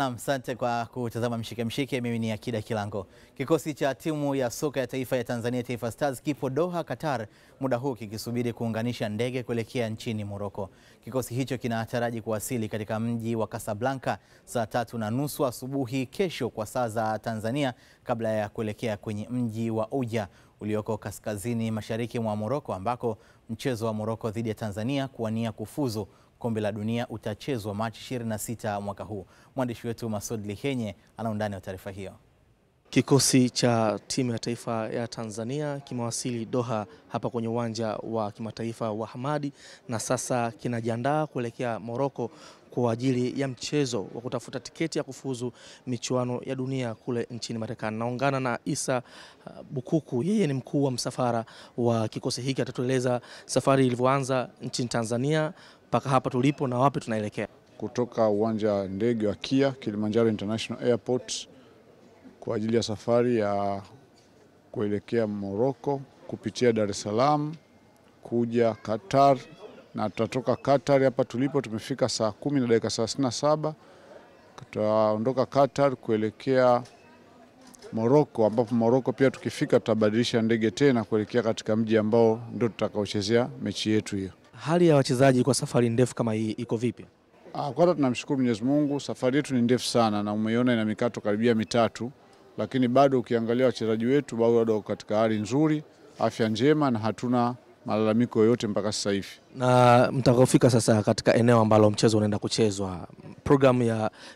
Naam, asante kwa kutazama Mshike Mshike. Mimi ni Akida Kilango. Kikosi cha timu ya soka ya taifa ya Tanzania Taifa Stars kipo Doha, Qatar, muda huu kikisubiri kuunganisha ndege kuelekea nchini Morocco. Kikosi hicho kinataraji kuwasili katika mji wa Casablanca saa 3:30 asubuhi kesho kwa saa za Tanzania, kabla ya kuelekea kwenye mji wa Uja ulioko kaskazini mashariki mwa Morocco, ambako mchezo wa Morocco dhidi ya Tanzania kuwania kufuzu Kombe la Dunia utachezwa Machi 26 mwaka huu. Mwandishi wetu Masud Lihenye ana undani wa taarifa hiyo. Kikosi cha timu ya taifa ya Tanzania kimewasili Doha hapa kwenye uwanja wa kimataifa wa Hamadi, na sasa kinajiandaa kuelekea Morocco kwa ajili ya mchezo wa kutafuta tiketi ya kufuzu michuano ya dunia kule nchini Marekani. Naungana na Isa Bukuku, yeye ni mkuu wa msafara wa kikosi hiki. Atatueleza safari ilivyoanza nchini Tanzania mpaka hapa tulipo na wapi tunaelekea. Kutoka uwanja wa ndege wa KIA Kilimanjaro International Airport kwa ajili ya safari ya kuelekea Morocco kupitia Dar es Salaam kuja Qatar, na tutatoka Qatar hapa tulipo tumefika saa 10:37. Tutaondoka Qatar kuelekea Morocco, ambapo Morocco pia tukifika tutabadilisha ndege tena kuelekea katika mji ambao ndio tutakaochezea mechi yetu hiyo. Hali ya wachezaji kwa safari ndefu kama hii iko vipi? Kwanza tunamshukuru Mwenyezi Mungu, safari yetu ni ndefu sana na umeiona ina mikato karibia mitatu, lakini bado ukiangalia wachezaji wetu bado katika hali nzuri, afya njema, na hatuna malalamiko yoyote mpaka sasa hivi. Na mtakapofika sasa katika eneo ambalo mchezo unaenda kuchezwa, programu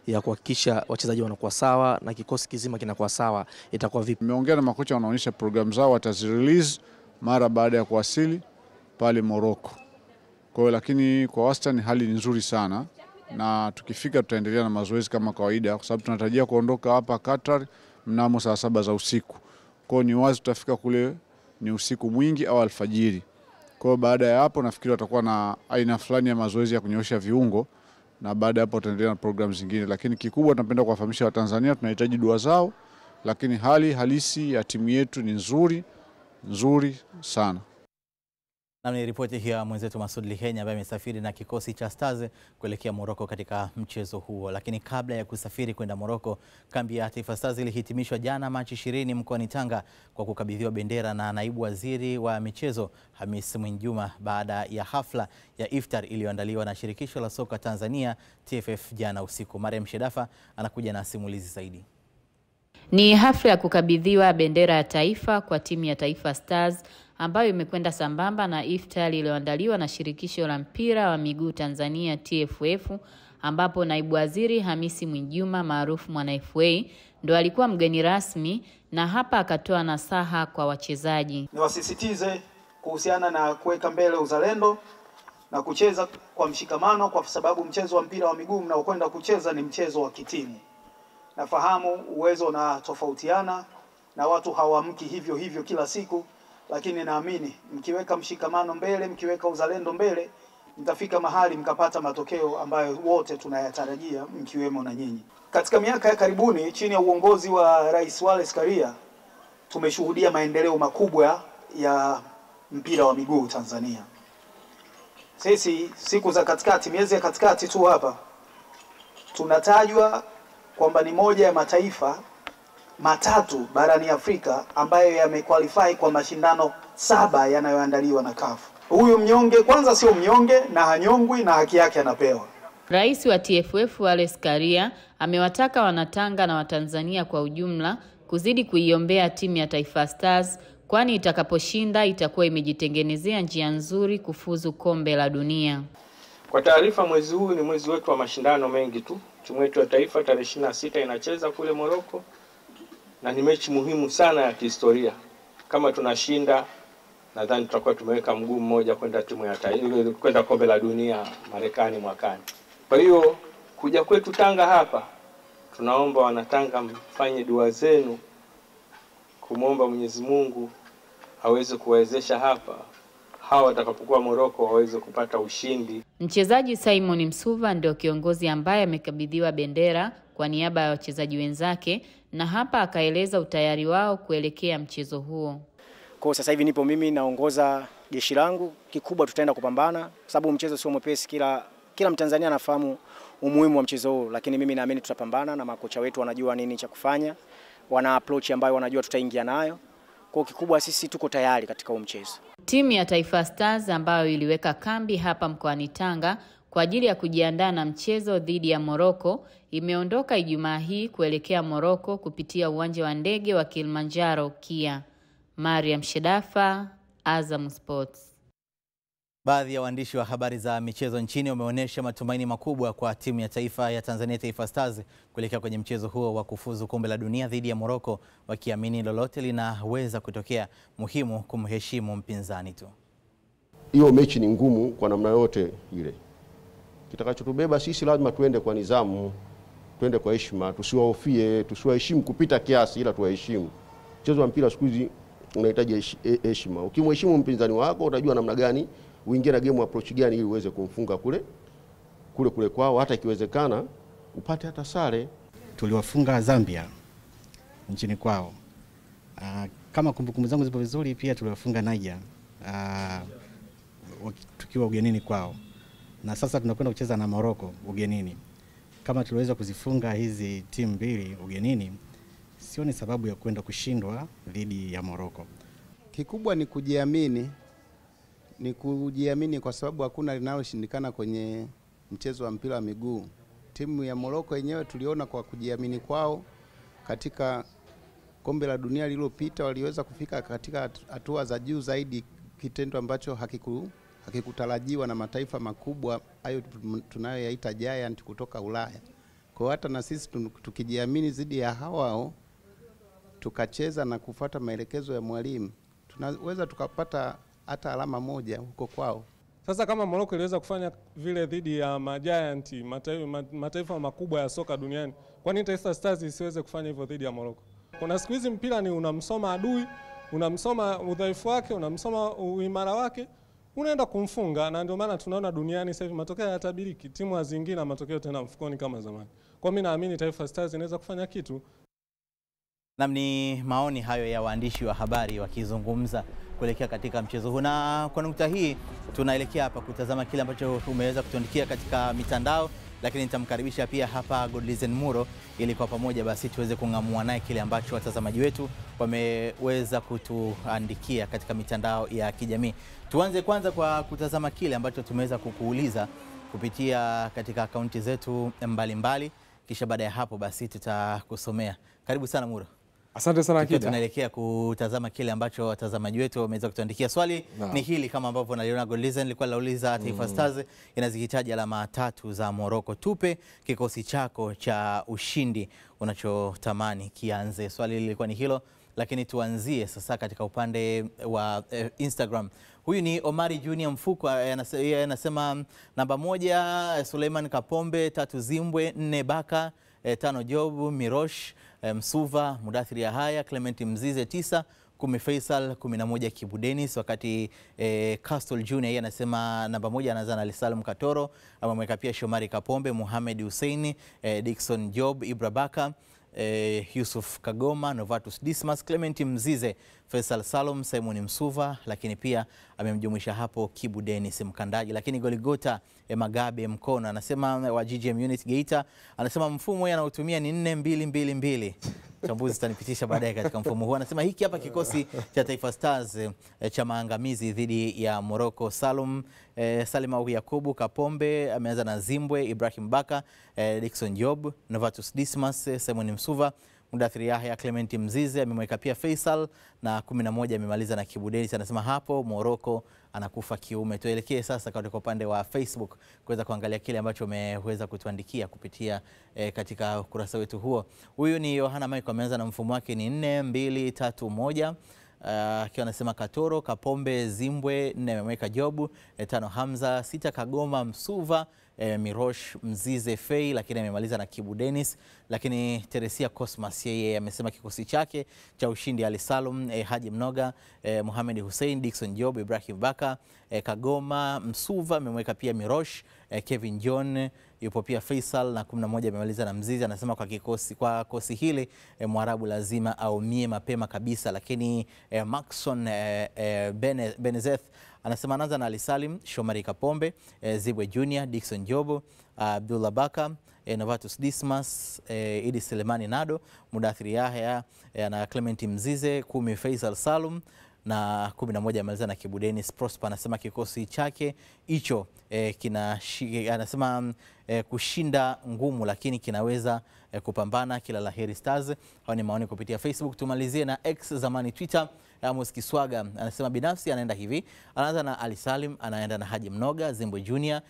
ya kuhakikisha wachezaji wanakuwa sawa na kikosi kizima kinakuwa sawa itakuwa vipi? Nimeongea na makocha, wanaonyesha programu zao watazirelease mara baada ya kuwasili pale Morocco. Kwa hiyo lakini kwa wastani hali ni nzuri sana, na tukifika tutaendelea na mazoezi kama kawaida, kwa sababu tunatarajia kuondoka hapa Qatar mnamo saa 7 za usiku. Kwa hiyo ni wazi tutafika kule ni usiku mwingi au alfajiri. Kwa hiyo baada ya hapo nafikiri watakuwa na aina fulani ya mazoezi ya kunyoosha viungo, na baada ya hapo tutaendelea na programu zingine. Lakini kikubwa tunapenda kuwafahamisha Watanzania tunahitaji dua zao, lakini hali halisi ya timu yetu ni nzuri sana. Na ni ripoti hiyo mwenzetu Masud Lihenye ambaye amesafiri na kikosi cha Stars kuelekea Morocco katika mchezo huo. Lakini kabla ya kusafiri kwenda Morocco, kambi ya Taifa Stars ilihitimishwa jana Machi 20 mkoani Tanga kwa kukabidhiwa bendera na naibu waziri wa michezo Hamis Mwinjuma baada ya hafla ya iftar iliyoandaliwa na shirikisho la soka Tanzania TFF jana usiku. Mariam Shedafa anakuja na simulizi zaidi. Ni hafla ya kukabidhiwa bendera ya taifa kwa timu ya Taifa Stars ambayo imekwenda sambamba na iftar iliyoandaliwa na shirikisho la mpira wa miguu Tanzania TFF, ambapo naibu waziri Hamisi Mwinjuma maarufu Mwana FA ndo alikuwa mgeni rasmi, na hapa akatoa nasaha kwa wachezaji. Niwasisitize kuhusiana na kuweka mbele uzalendo na kucheza kwa mshikamano, kwa sababu mchezo wa mpira wa miguu mnaokwenda kucheza ni mchezo wa kitimu. Nafahamu uwezo na tofautiana na watu hawamki hivyo kila siku, lakini naamini mkiweka mshikamano mbele, mkiweka uzalendo mbele, mtafika mahali mkapata matokeo ambayo wote tunayatarajia, mkiwemo na nyinyi. Katika miaka ya karibuni chini ya uongozi wa Rais Wallace Karia tumeshuhudia maendeleo makubwa ya mpira wa miguu Tanzania. Sisi siku za katikati, miezi ya katikati tu hapa, tunatajwa kwamba ni moja ya mataifa matatu barani Afrika ambayo yamequalify kwa mashindano 7 yanayoandaliwa na CAF. Huyu mnyonge kwanza sio mnyonge na hanyongwi na haki yake anapewa. Rais wa TFF Wallace Karia amewataka Wanatanga na Watanzania kwa ujumla kuzidi kuiombea timu ya Taifa Stars, kwani itakaposhinda itakuwa imejitengenezea njia nzuri kufuzu Kombe la Dunia. Kwa taarifa, mwezi huu ni mwezi wetu wa mashindano mengi tu. Timu yetu ya taifa tarehe 26 inacheza kule Morocco, na ni mechi muhimu sana ya kihistoria. Kama tunashinda, nadhani tutakuwa tumeweka mguu mmoja kwenda timu ya taifa kwenda Kombe la Dunia Marekani mwakani. Kwa hiyo kuja kwetu Tanga hapa, tunaomba Wanatanga mfanye dua zenu kumwomba Mwenyezi Mungu aweze kuwawezesha hapa hawa watakapokuwa Morocco waweze kupata ushindi. Mchezaji Simon Msuva ndio kiongozi ambaye amekabidhiwa bendera kwa niaba ya wachezaji wenzake, na hapa akaeleza utayari wao kuelekea mchezo huo. Kwa sasa hivi nipo mimi naongoza jeshi langu, kikubwa tutaenda kupambana kwa sababu mchezo sio mwepesi. Kila Mtanzania anafahamu umuhimu wa mchezo huu, lakini mimi naamini tutapambana na makocha wetu wanajua nini cha kufanya, wana approach ambayo wanajua tutaingia nayo. Kwa kikubwa sisi tuko tayari katika huu mchezo. Timu ya Taifa Stars ambayo iliweka kambi hapa mkoani Tanga kwa ajili ya kujiandaa na mchezo dhidi ya Morocco imeondoka Ijumaa hii kuelekea Morocco kupitia uwanja wa ndege wa Kilimanjaro KIA. Mariam Shedafa, Azam Sports. Baadhi ya waandishi wa habari za michezo nchini wameonyesha matumaini makubwa kwa timu ya taifa ya Tanzania Taifa Stars kuelekea kwenye mchezo huo wa kufuzu kombe la dunia dhidi ya Morocco, wakiamini lolote linaweza kutokea, muhimu kumheshimu mpinzani tu. Hiyo mechi ni ngumu kwa namna yote ile. Kitakachotubeba sisi lazima tuende kwa nidhamu, tuende kwa heshima, tusiwahofie, tusiwaheshimu kupita kiasi, ila tuwaheshimu. Mchezo wa mpira siku hizi unahitaji heshima. Ukimheshimu mpinzani wako utajua namna gani uingie na game approach gani ili uweze kumfunga kule kwao, hata ikiwezekana upate hata sare. Tuliwafunga Zambia nchini kwao. Kama kumbukumbu zangu zipo vizuri, pia tuliwafunga Niger tukiwa ugenini kwao. Na sasa tunakwenda kucheza na Morocco ugenini. Kama tuliweza kuzifunga hizi timu mbili ugenini, sioni sababu ya kwenda kushindwa dhidi ya Morocco. Kikubwa ni kujiamini. Ni kujiamini kwa sababu hakuna linaloshindikana kwenye mchezo wa mpira wa miguu. Timu ya Morocco yenyewe tuliona kwa kujiamini kwao katika kombe la dunia lililopita waliweza kufika katika hatua za juu zaidi, kitendo ambacho hakikutarajiwa na mataifa makubwa hayo tunayoyaita giant kutoka Ulaya. Kwa hata na sisi tukijiamini zidi ya hao tukacheza na kufuata maelekezo ya mwalimu, tunaweza tukapata hata alama moja huko kwao. Sasa kama Morocco iliweza kufanya vile dhidi ya giant mataifa makubwa ya soka duniani, kwa nini Taifa Stars isiweze kufanya hivyo dhidi ya Morocco? Kuna siku hizi mpira ni unamsoma adui, unamsoma udhaifu wake, unamsoma uimara wake, unaenda kumfunga, na ndio maana tunaona duniani sasa hivi matokeo hayatabiriki, timu hazingine na matokeo tena mfukoni kama zamani. Kwa mimi naamini Taifa Stars inaweza kufanya kitu. Ni maoni hayo ya waandishi wa habari wakizungumza kuelekea katika mchezo huu, na kwa nukta hii tunaelekea hapa kutazama kile ambacho umeweza kutuandikia katika mitandao, lakini nitamkaribisha pia hapa Godlizen Muro ili kwa pamoja basi tuweze kungamua naye kile ambacho watazamaji wetu wameweza kutuandikia katika mitandao ya kijamii. Tuanze kwanza kwa kutazama kile ambacho tumeweza kukuuliza kupitia katika akaunti zetu mbalimbali, kisha baada ya hapo basi tutakusomea. Karibu sana Muro. Asante sana Kita. Tunaelekea kutazama kile ambacho watazamaji wetu wameweza kutuandikia. Swali ni hili kama ambavyo naliona Godlizen lilikuwa lauliza, Taifa Stars inazihitaji alama 3 za Morocco. Tupe kikosi chako cha ushindi unachotamani kianze. Swali lilikuwa ni hilo, lakini tuanzie sasa katika upande wa Instagram. Huyu ni Omari Junior Mfuko, anasema namba 1 Suleiman Kapombe, 3 Zimbwe, 4 Baka, 5 Job, Mirosh, Msuva, Mudathiri Yahaya, Clement Mzize 9, 10 Faisal, 11 Kibu Dennis, wakati Castle Junior yeye anasema namba 1 anaanza na Salim Katoro, amemweka pia Shomari Kapombe, Mohamed Hussein, Dickson Job, Ibra Baka, Yusuf Kagoma, Novatus Dismas, Clement Mzize, Faisal Salom, Simon Msuva, lakini pia amemjumuisha hapo Kibu Dennis mkandaji. Lakini Goligota Magabe Mkono anasema wa GGM Unit Geita, anasema mfumo anaotumia ni 4-2-2-2. Chambuzi zitanipitisha baadaye katika mfumo huu. Anasema hiki hapa kikosi cha Taifa Stars cha maangamizi dhidi ya Morocco. Salim au Yakubu Kapombe ameanza na Zimbwe, Ibrahim Baka, Dickson Job, Novatus Dismas, Simon Msuva, Mudathiri Yahya, Clement Mzize, amemweka pia Faisal, na 11 amemaliza na Kibu Dennis. Anasema hapo Morocco anakufa kiume. Tuelekee sasa katika upande wa Facebook kuweza kuangalia kile ambacho umeweza kutuandikia kupitia katika ukurasa wetu huo. Huyu ni Yohana Michael, ameanza na mfumo wake ni 4-2-3-1. Akiwa anasema Katoro, Kapombe, Zimbwe, 4 amemweka Jobu, 5 Hamza, 6 Kagoma, Msuva, Mirosh, Mzize, Fei, lakini amemaliza na Kibu Dennis. Lakini Teresia Cosmas yeye amesema kikosi chake cha ushindi Ali Salum, Haji Mnoga, Mohamed Hussein, Dickson Job, Ibrahim Baka, Kagoma, Msuva, amemweka pia Mirosh, Kevin John, yupo pia Faisal, na 11 amemaliza na Mzize. Anasema kwa kosi hili Mwarabu lazima aumie mapema kabisa. Lakini Maxon Benezeth Anasema anaanza na Ali Salim, Shomari Kapombe, Zibwe Junior, Dickson Jobo, Abdullah Baka, Novatus Dismas, Idi Selemani Nado, Mudathiri Yahya, na Clement Mzize, 10 Faisal Salum na 11 amaliza na Kibu Dennis Prosper. Anasema kikosi chake hicho anasema kushinda ngumu lakini kinaweza kupambana. Kila laheri Stars. Hao ni maoni kupitia Facebook. Tumalizie na X zamani Twitter. Amos Kiswaga anasema binafsi anaenda hivi. Anaanza na Ali Salim, anaenda na Haji Mnoga, Zimbo Junior,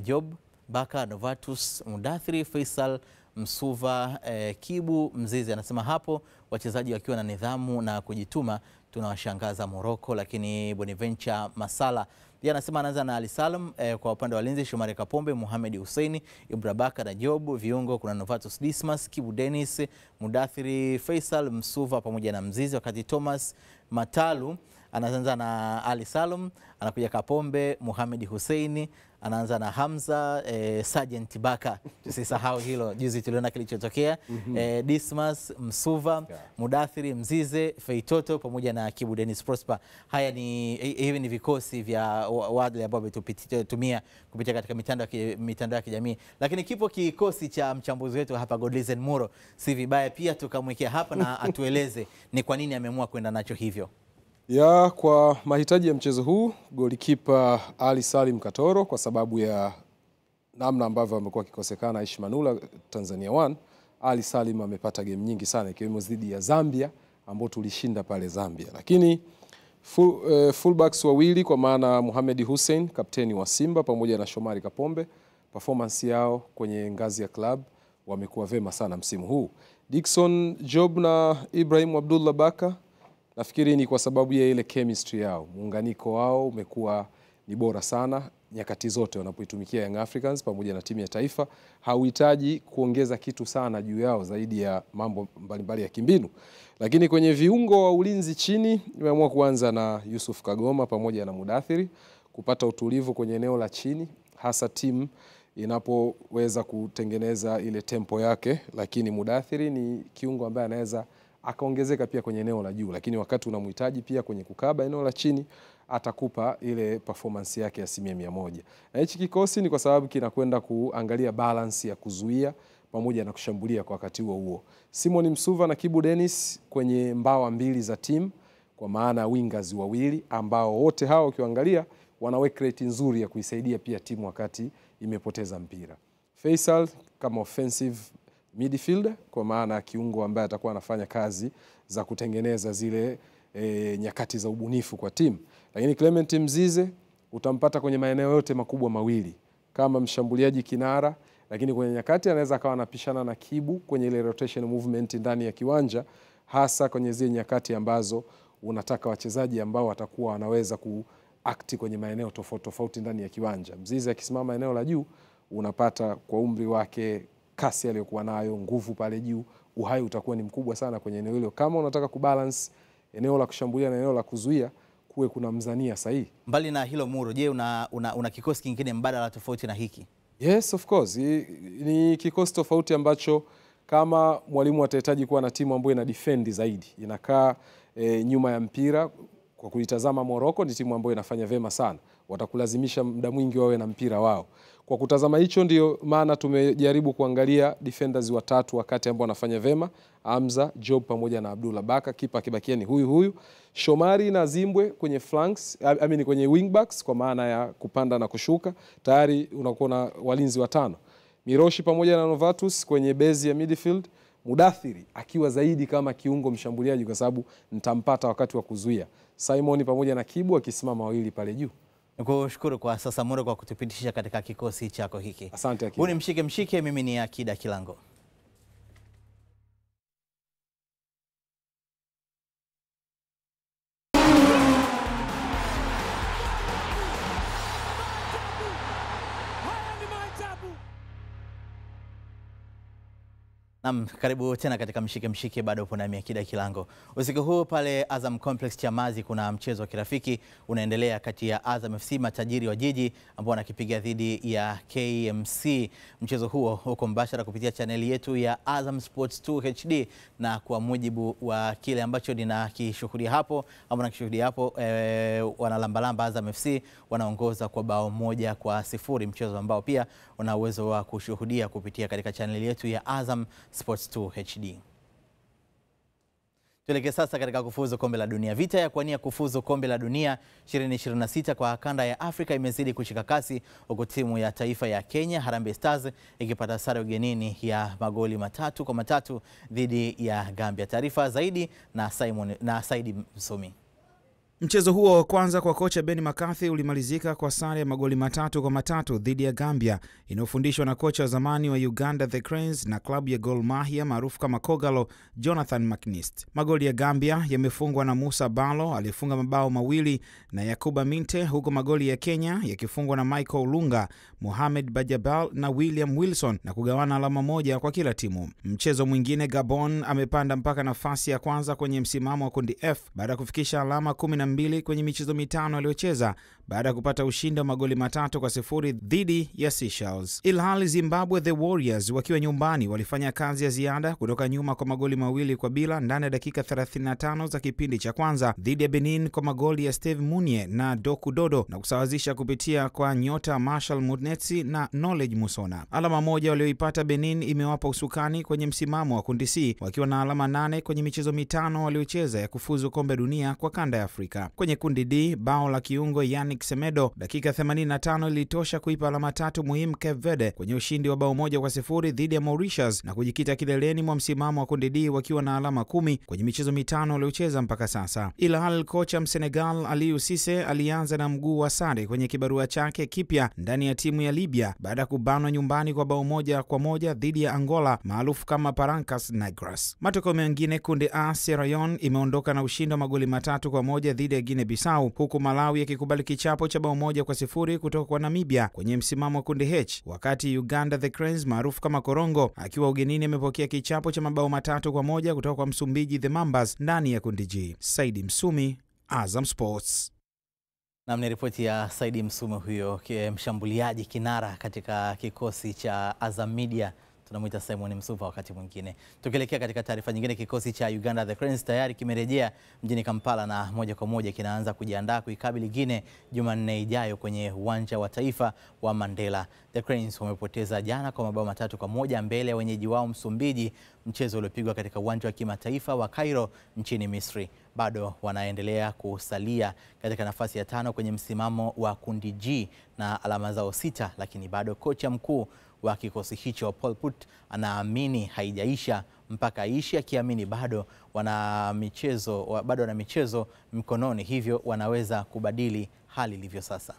Job Baka, Novatus, Mudathiri, Faisal Msuva, Kibu Mzizi. Anasema hapo wachezaji wakiwa na nidhamu na kujituma tunawashangaza Morocco. Lakini Bonaventure Masala yeye anasema anaanza na Ali Salim, kwa upande wa linzi Shomari Kapombe, Mohamed Hussein, Ibra Baka na Job. Viungo kuna Novatus Dismas, Kibu Dennis, Mudathiri, Faisal Msuva pamoja na Mzizi. Wakati Thomas Matalu anaanza na Ali Salim, anakuja Kapombe, Mohamed Hussein, anaanza na Hamza, Sergeant Baka. Tusisahau hilo, juzi tuliona kilichotokea. Dismas, Msuva, Mudathiri, Mzize, Feitoto pamoja na Kibu Dennis Prosper. Haya ni hivi ni vikosi vya wale ambao tumetumia kupitia katika mitandao ya kijamii. Lakini kipo kikosi cha mchambuzi wetu hapa Godlizen Muro. Si vibaya pia tukamwekea hapa na atueleze ni kwa nini ameamua kwenda nacho hivyo. Kwa mahitaji ya mchezo huu, golikipa Ali Salim Katoro kwa sababu ya namna ambavyo amekuwa akikosekana Aish Manula Tanzania 1, Ali Salim amepata game nyingi sana ikiwemo dhidi ya Zambia ambao tulishinda pale Zambia. Lakini fullbacks wawili kwa maana Mohamed Hussein kapteni wa Simba pamoja na Shomari Kapombe, performance yao kwenye ngazi ya club wamekuwa vema sana msimu huu. Dickson Job na Ibrahim Abdullah Baka, nafikiri ni kwa sababu ya ile chemistry yao, muunganiko wao umekuwa ni bora sana nyakati zote wanapoitumikia Young Africans pamoja na timu ya taifa. Hauhitaji kuongeza kitu sana juu yao zaidi ya mambo mbalimbali ya kimbinu. Lakini kwenye viungo wa ulinzi chini, nimeamua kuanza na Yusuf Kagoma pamoja na Mudathiri kupata utulivu kwenye eneo la chini, hasa timu inapoweza kutengeneza ile tempo yake. Lakini Mudathiri ni kiungo ambaye anaweza akaongezeka pia kwenye eneo la juu, lakini wakati unamhitaji pia kwenye kukaba eneo la chini atakupa ile performance yake ya 100%. Na hichi kikosi ni kwa sababu kinakwenda kuangalia balance ya kuzuia pamoja na kushambulia kwa wakati huo. Simon Msuva na Kibu Dennis kwenye mbawa mbili za timu, kwa maana wingers wawili ambao wote hao ukiangalia wana work rate nzuri ya kuisaidia pia timu wakati imepoteza mpira. Faisal kama offensive midfielder kwa maana kiungo ambaye atakuwa anafanya kazi za kutengeneza zile nyakati za ubunifu kwa timu. Lakini Clement Mzize utampata kwenye maeneo yote makubwa mawili kama mshambuliaji kinara, lakini kwenye nyakati anaweza akawa anapishana na Kibu kwenye ile rotation movement ndani ya kiwanja, hasa kwenye zile nyakati ambazo unataka wachezaji ambao watakuwa wanaweza kuact kwenye maeneo tofauti tofauti ndani ya kiwanja. Mzize akisimama eneo la juu, unapata kwa umri wake, kasi aliyokuwa nayo, nguvu pale juu, uhai utakuwa ni mkubwa sana kwenye eneo hilo. Kama unataka kubalance eneo la kushambulia na eneo la kuzuia, kuwe kuna mzania sahihi. Mbali na hilo Muro, je, una kikosi kingine mbadala tofauti na hiki? Yes, of course. Ni kikosi tofauti ambacho kama mwalimu atahitaji kuwa na timu ambayo ina defend zaidi, inakaa nyuma ya mpira. Kwa kuitazama Morocco ni timu ambayo inafanya vema sana, watakulazimisha muda mwingi wawe na mpira wao. Kwa kutazama hicho ndio maana tumejaribu kuangalia defenders watatu wakati ambao wanafanya vema, Hamza, Job pamoja na Abdullah Baka. Kipa akibakia ni huyu Shomari na Zimbwe kwenye flanks, kwenye wingbacks kwa maana ya kupanda na kushuka. Tayari unakuwa na walinzi watano. Miroshi pamoja na Novatus kwenye base ya midfield. Mudathiri akiwa zaidi kama kiungo mshambuliaji kwa sababu nitampata wakati wa kuzuia. Simon pamoja na Kibu akisimama wawili pale juu. Nikushukuru kwa sasa Muro kwa kutupitisha katika kikosi chako hiki. Asante. Huu ni Mshike, mimi ni Akida Kilango. Naam, karibu tena katika mshike mshike, bado upo nami Akida Kilango. Usiku huu pale Azam Complex Chamazi kuna mchezo wa kirafiki unaendelea kati ya Azam FC matajiri wa jiji ambao wanakipiga dhidi ya KMC. Mchezo huo uko mbashara kupitia chaneli yetu ya Azam Sports 2 HD, na kwa mujibu wa kile ambacho ninakishuhudia hapo wanalambalamba Azam FC wanaongoza kwa bao 1-0, mchezo ambao pia una uwezo wa kushuhudia kupitia katika chaneli yetu ya Azam Sports 2 HD. Tuelekee sasa katika kufuzu kombe la dunia. Vita ya kuania kufuzu kombe la dunia 2026 kwa kanda ya Afrika imezidi kushika kasi, huku timu ya taifa ya Kenya Harambee Stars ikipata sare ugenini ya magoli 3-3 dhidi ya Gambia. Taarifa zaidi na Saidi Msumi. Mchezo huo wa kwanza kwa kocha Ben McCarthy ulimalizika kwa sare ya magoli 3-3 dhidi ya Gambia, inayofundishwa na kocha wa zamani wa Uganda The Cranes na klabu ya Gor Mahia maarufu kama Kogalo, Jonathan McNeist. Magoli ya Gambia yamefungwa na Musa Balo aliyefunga mabao 2 na Yakuba Minte, huko magoli ya Kenya yakifungwa na Michael Lunga, Mohamed Bajabal na William Wilson na kugawana alama 1 kwa kila timu. Mchezo mwingine, Gabon amepanda mpaka nafasi ya kwanza kwenye msimamo wa kundi F baada ya kufikisha alama 12 kwenye michezo 5 aliyocheza baada ya kupata ushindi wa magoli 3-0 dhidi ya Seychelles. Ilhali Zimbabwe The Warriors wakiwa nyumbani walifanya kazi ya ziada kutoka nyuma kwa magoli 2-0 ndani ya dakika 35 za kipindi cha kwanza dhidi ya Benin kwa magoli ya Steve Munie na Doku Dodo na kusawazisha kupitia kwa nyota Marshall Mudnetsi na Knowledge Musona. Alama 1 walioipata Benin imewapa usukani kwenye msimamo wa kundi C wakiwa na alama 8 kwenye michezo 5 waliocheza ya kufuzu kombe dunia kwa kanda ya Afrika. Kwenye kundi D, bao la kiungo Yannick Semedo dakika 85 ilitosha kuipa alama 3 muhimu Cape Verde kwenye ushindi wa bao 1-0 dhidi ya Mauritius na kujikita kileleni mwa msimamo wa kundi D wakiwa na alama 10 kwenye michezo 5 waliocheza mpaka sasa. Ilhali kocha Msenegal Aliou Cisse alianza na mguu wa sare kwenye kibarua chake kipya ndani ya timu ya Libya baada ya kubanwa nyumbani kwa bao 1-1 dhidi ya Angola maarufu kama Parancas Negras. Matokeo mengine, kundi A, Sierra Leone imeondoka na ushindi wa magoli 3-1 dhidi ya Guinea Bissau, huku Malawi ikikubali kichapo cha bao 1-0 kutoka kwa Namibia kwenye msimamo wa kundi H, wakati Uganda The Cranes maarufu kama Korongo akiwa ugenini amepokea kichapo cha mabao 3-1 kutoka kwa Msumbiji The Mambas ndani ya kundi G. Saidi Msumi, Azam Sports. Na ripoti ya Saidi Msumi huyo, mshambuliaji kinara katika kikosi cha Azam Media. Tunamuita Simon Msuva wakati mwingine. Tukielekea katika taarifa nyingine, kikosi cha Uganda The Cranes tayari kimerejea mjini Kampala na moja kwa moja kinaanza kujiandaa kuikabili Guinea Jumanne ijayo kwenye uwanja wa taifa wa Mandela. The Cranes wamepoteza jana kwa mabao 3-1 mbele ya wenyeji wao Msumbiji, mchezo uliopigwa katika uwanja wa kimataifa wa Cairo nchini Misri. Bado wanaendelea kusalia katika nafasi ya 5 kwenye msimamo wa kundi G na alama zao 6, lakini bado kocha mkuu wa kikosi hicho Paul Put anaamini haijaisha mpaka aishi, akiamini bado wana michezo mkononi, hivyo wanaweza kubadili hali ilivyo sasa.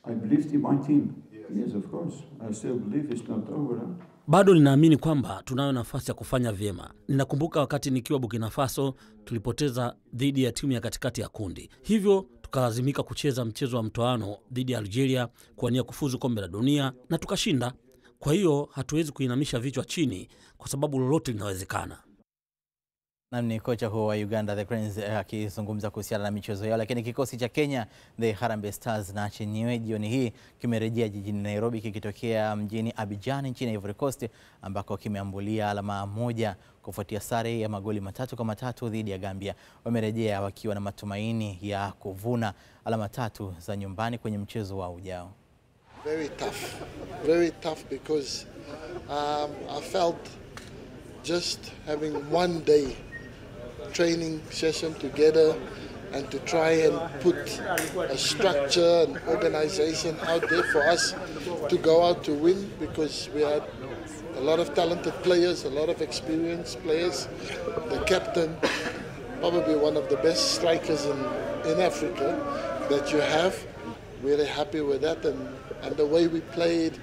I believe in my team. Yes, of course. I still believe it's not over. Bado ninaamini kwamba tunayo nafasi ya kufanya vyema. Ninakumbuka wakati nikiwa Burkina Faso tulipoteza dhidi ya timu ya katikati ya kundi. Hivyo tukalazimika kucheza mchezo wa mtoano dhidi ya Algeria kuania kufuzu kombe la dunia na tukashinda. Kwa hiyo hatuwezi kuinamisha vichwa chini kwa sababu lolote linawezekana. Na ni kocha huo wa Uganda The Cranes akizungumza kuhusiana na michezo yao. Lakini kikosi cha Kenya The Harambee Stars na chenyewe jioni hii kimerejea jijini Nairobi kikitokea mjini Abidjan nchini Ivory Coast, ambako kimeambulia alama 1 kufuatia sare ya magoli 3-3 dhidi ya Gambia. Wamerejea wakiwa na matumaini ya kuvuna alama 3 za nyumbani kwenye mchezo wao ujao. Very tough because I felt just having one day training session together and to try and put a structure and organization out there for us to go out to win, because we had a lot of talented players, a lot of experienced players. The captain, probably one of the best strikers in Africa that you have. Really happy with that and the way we played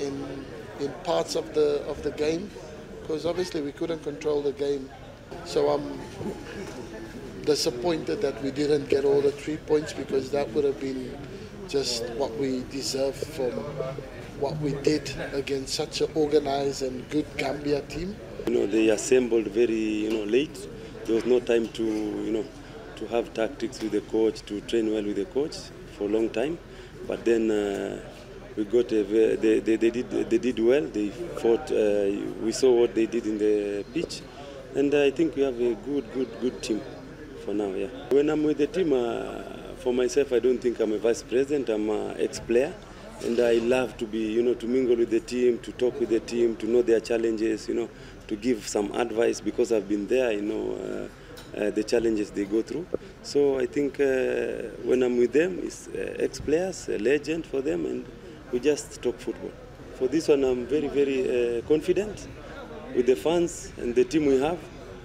in parts of the game, because obviously we couldn't control the game. So I'm disappointed that we didn't get all the 3 points, because that would have been just what we deserve from what we did against such an organized and good Gambia team. They assembled very, late. There was no time to, to have tactics with the coach, to train well with the coach for a long time. But then we got they did well. They fought. We saw what they did in the pitch, and I think we have a good team for now. Yeah. When I'm with the team, for myself, I don't think I'm a vice president. I'm an ex-player, and I love to be, to mingle with the team, to talk with the team, to know their challenges, to give some advice because I've been there. The challenges they go through. So I think when I'm with them, it's ex-players, a legend for them, and we just talk football. For this one, I'm very confident with the fans and the team we have.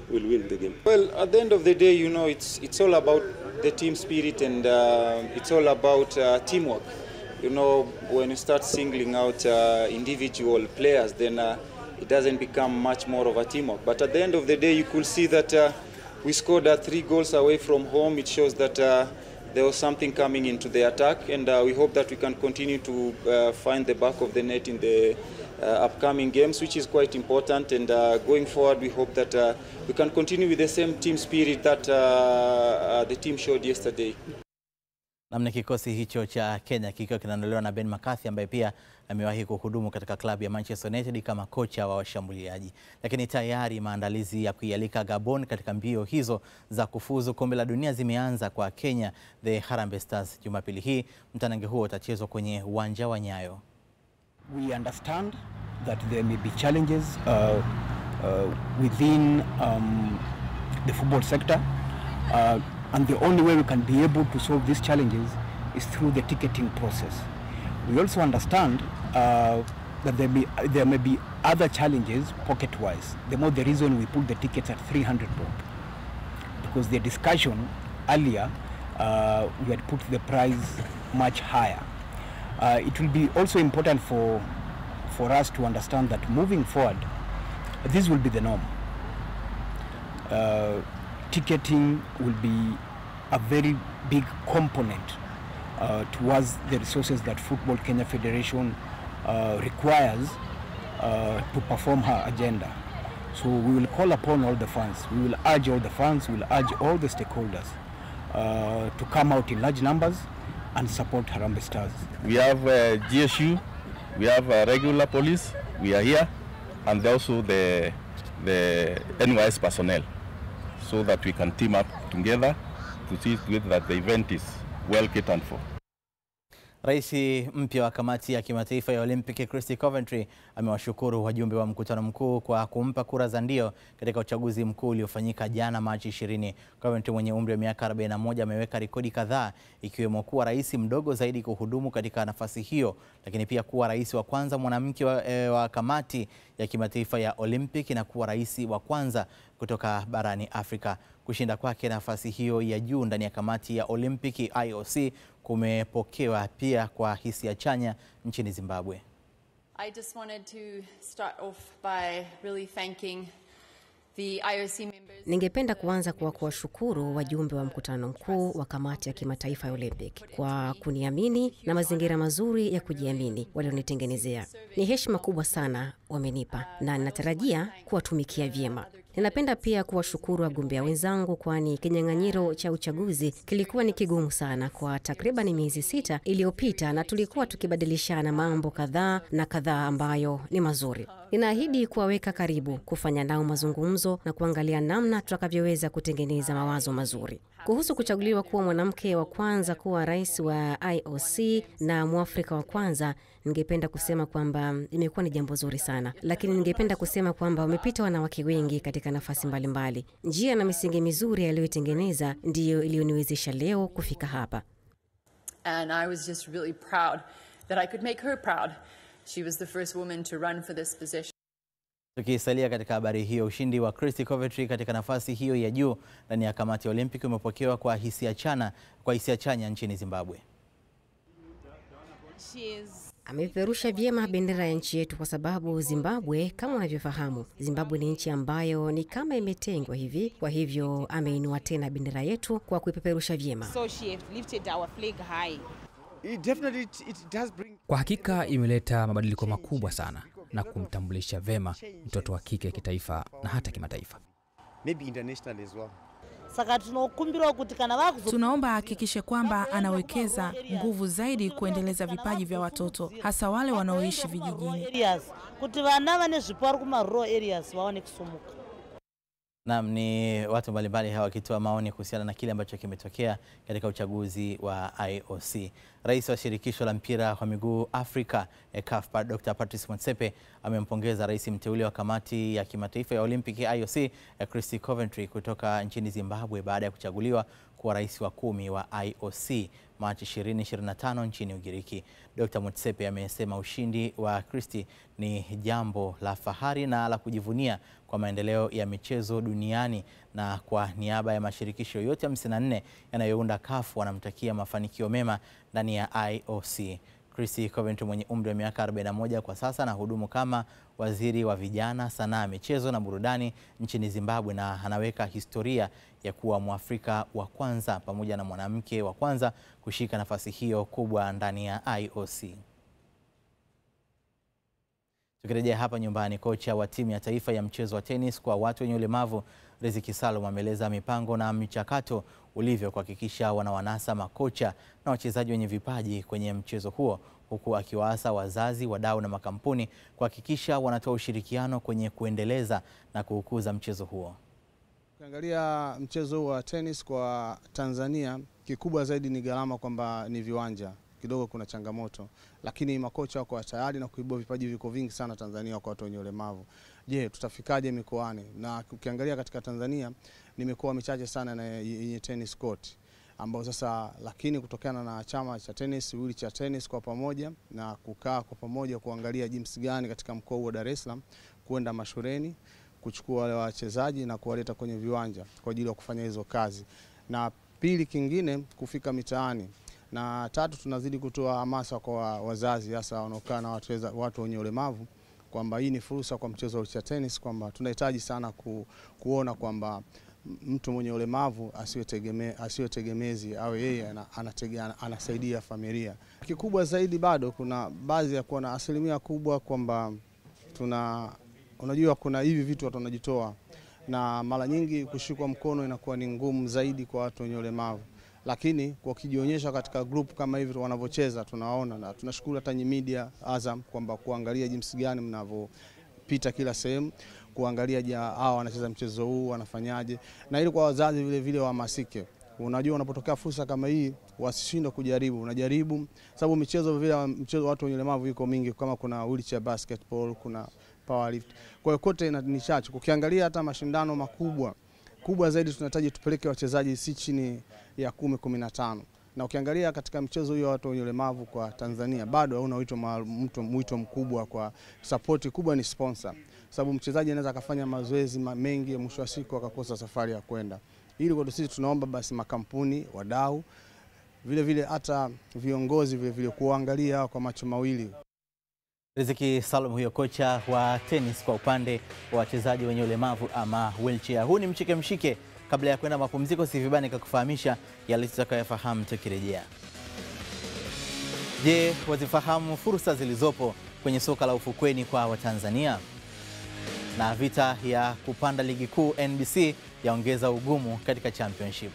We'll win the game. Well, at the end of the day, it's all about the team spirit, and it's all about teamwork. When you start singling out individual players, then it doesn't become much more of a teamwork. But at the end of the day, you could see that we scored 3 goals away from home. It shows that there was something coming into the attack, and we hope that we can continue to find the back of the net in the upcoming games, which is quite important. And going forward, we hope that we can continue with the same team spirit that the team showed yesterday. Namna kikosi hicho cha Kenya kikiwa kinaondolewa na Ben McCarthy ambaye pia amewahi kuhudumu katika klabu ya Manchester United kama kocha wa washambuliaji. Lakini tayari maandalizi ya kuialika Gabon katika mbio hizo za kufuzu kombe la dunia zimeanza kwa Kenya the Harambee Stars. Jumapili hii mtanange huo utachezwa kwenye uwanja wa Nyayo. We understand that there may be challenges within the football sector. And the only way we can be able to solve these challenges is through the ticketing process. We also understand that there may be other challenges pocket-wise. The reason we put the tickets at 300 bob, because the discussion earlier, we had put the price much higher. It will be also important for us to understand that moving forward, this will be the norm. Ticketing will be a very big component towards the resources that Football Kenya Federation requires to perform her agenda. So we will call upon all the fans, we will urge all the fans, we will urge all the stakeholders to come out in large numbers and support Harambee Stars. We have GSU, we have regular police, we are here, and also the NYS personnel, so that we can team up together to see to it that the event is well catered for. Rais mpya wa kamati ya kimataifa ya Olympic Christy Coventry amewashukuru wajumbe wa mkutano mkuu kwa kumpa kura za ndio katika uchaguzi mkuu uliofanyika jana Machi 20. Coventry mwenye umri wa miaka 41 ameweka rekodi kadhaa, ikiwemo kuwa rais mdogo zaidi kuhudumu katika nafasi hiyo, lakini pia kuwa rais wa kwanza mwanamke wa kamati ya kimataifa ya Olympic na kuwa rais wa kwanza kutoka barani Afrika. Kushinda kwake nafasi hiyo ya juu ndani ya kamati ya Olympic IOC kumepokewa pia kwa hisia chanya nchini Zimbabwe. I just wanted to start off by really thanking the IOC members. Ningependa kuanza kwa kuwashukuru wajumbe wa mkutano mkuu wa kamati ya kimataifa ya Olympic kwa kuniamini na mazingira mazuri ya kujiamini walionitengenezea. Ni heshima kubwa sana wamenipa na ninatarajia kuwatumikia vyema. Ninapenda pia kuwashukuru wagombea wenzangu, kwani kinyang'anyiro cha uchaguzi kilikuwa ni kigumu sana kwa takriban miezi 6 iliyopita, na tulikuwa tukibadilishana mambo kadhaa ambayo ni mazuri. Ninaahidi kuwaweka karibu, kufanya nao mazungumzo na kuangalia namna tutakavyoweza kutengeneza mawazo mazuri. Kuhusu kuchaguliwa kuwa mwanamke wa kwanza kuwa rais wa IOC na Mwafrika wa kwanza, ningependa kusema kwamba imekuwa ni jambo zuri sana, lakini ningependa kusema kwamba wamepita wanawake wengi katika nafasi mbalimbali. Njia na misingi mizuri aliyotengeneza ndiyo iliyoniwezesha leo kufika hapa. And I was just really proud that I could make her proud. She was the first woman to run for this position. Tukisalia katika habari hiyo, ushindi wa Christy Coventry katika nafasi hiyo ya juu ndani ya kamati ya Olympic umepokewa kwa hisia chanya nchini Zimbabwe. Amepeperusha vyema bendera ya nchi yetu, kwa sababu Zimbabwe, kama unavyofahamu, Zimbabwe ni nchi ambayo ni kama imetengwa hivi. Kwa hivyo ameinua tena bendera yetu kwa kuipeperusha vyema. So she lifted our flag high. Kwa hakika imeleta mabadiliko makubwa sana na kumtambulisha vema mtoto wa kike kitaifa na hata kimataifa. Tunaomba hakikishe kwamba anawekeza nguvu zaidi kuendeleza vipaji vya watoto, hasa wale wanaoishi vijijini. Naam, ni watu mbalimbali hawa wakitoa maoni kuhusiana na kile ambacho kimetokea katika uchaguzi wa IOC. Rais wa shirikisho la mpira wa miguu Afrika CAF, Dr. Patrice Motsepe amempongeza rais mteule wa kamati ya kimataifa ya Olympic IOC Christy Coventry kutoka nchini Zimbabwe baada ya kuchaguliwa kuwa rais wa 10 wa IOC Machi 2025 nchini Ugiriki. Dr. Motsepe amesema ushindi wa Christy ni jambo la fahari na la kujivunia kwa maendeleo ya michezo duniani, na kwa niaba ya mashirikisho yote 54 yanayounda CAF wanamtakia mafanikio mema ndani ya IOC. Christy Coventry mwenye umri wa miaka 41 kwa sasa anahudumu kama waziri wa vijana, sanaa, michezo na burudani nchini Zimbabwe, na anaweka historia ya kuwa Mwafrika wa kwanza pamoja na mwanamke wa kwanza kushika nafasi hiyo kubwa ndani ya IOC. Tukirejea hapa nyumbani, kocha wa timu ya taifa ya mchezo wa tenis kwa watu wenye ulemavu Riziki Salum ameeleza mipango na michakato ulivyo kuhakikisha wanawanasa makocha na wachezaji wenye vipaji kwenye mchezo huo, huku akiwaasa wazazi, wadau na makampuni kuhakikisha wanatoa ushirikiano kwenye kuendeleza na kuukuza mchezo huo. Ukiangalia mchezo wa tenis kwa Tanzania, kikubwa zaidi ni gharama, kwamba ni viwanja kidogo kuna changamoto, lakini makocha wako tayari na kuibua vipaji viko vingi sana Tanzania kwa watu wenye ulemavu. Je, tutafikaje mikoani? Na ukiangalia katika Tanzania ni mikoa michache sana na yenye tennis court ambao sasa, lakini kutokana na chama cha tennis, wili cha tennis kwa pamoja na kukaa kwa pamoja kuangalia jinsi gani katika mkoa wa Dar es Salaam kwenda mashuleni kuchukua wale wachezaji na kuwaleta kwenye viwanja kwa ajili ya kufanya hizo kazi. Na pili kingine kufika mitaani. Na tatu tunazidi kutoa hamasa kwa wazazi hasa wanaokaa na watu wenye ulemavu kwamba hii ni fursa kwa mchezo wa tennis, kwamba tunahitaji sana kuona kwamba mtu mwenye ulemavu asiwe tegemezi, awe yeye anasaidia familia. Kikubwa zaidi bado kuna baadhi ya kuwa na asilimia kubwa kwamba unajua kuna hivi vitu watu wanajitoa, na mara nyingi kushikwa mkono inakuwa ni ngumu zaidi kwa watu wenye ulemavu. Lakini kwa kijionyesha katika group kama hivi wanavyocheza tunaona, na tunashukuru hata media Azam kwamba kuangalia jinsi gani mnavyopita kila sehemu, kuangalia hao wanacheza mchezo huu wanafanyaje, na ili kwa wazazi vile vile wahamasike. Unajua unapotokea fursa kama hii wasishinde kujaribu, unajaribu sababu mchezo watu wenye ulemavu iko mingi, kama kuna wheelchair basketball, kuna powerlift. Kwa hiyo kote ni chachu. Ukiangalia hata mashindano kubwa zaidi tunahitaji tupeleke wachezaji si chini ya 10-15. Na ukiangalia katika mchezo hiyo watu wenye ulemavu kwa Tanzania bado hauna wito mkubwa, kwa support kubwa ni sponsor. Sababu mchezaji anaweza akafanya mazoezi mengi, mwisho wa siku akakosa safari ya kwenda. Ili kwa sisi tunaomba basi makampuni, wadau, vile vile hata viongozi vile vile kuangalia kwa macho mawili. Riziki Salum huyo kocha wa tenis kwa upande wa wachezaji wenye ulemavu ama wheelchair. Huu ni mshike mshike. Kabla ya kwenda mapumziko, si vibaya nikakufahamisha yale tutakayofahamu tukirejea. Je, wazifahamu fursa zilizopo kwenye soka la ufukweni kwa Watanzania? Na vita ya kupanda ligi kuu NBC yaongeza ugumu katika championship.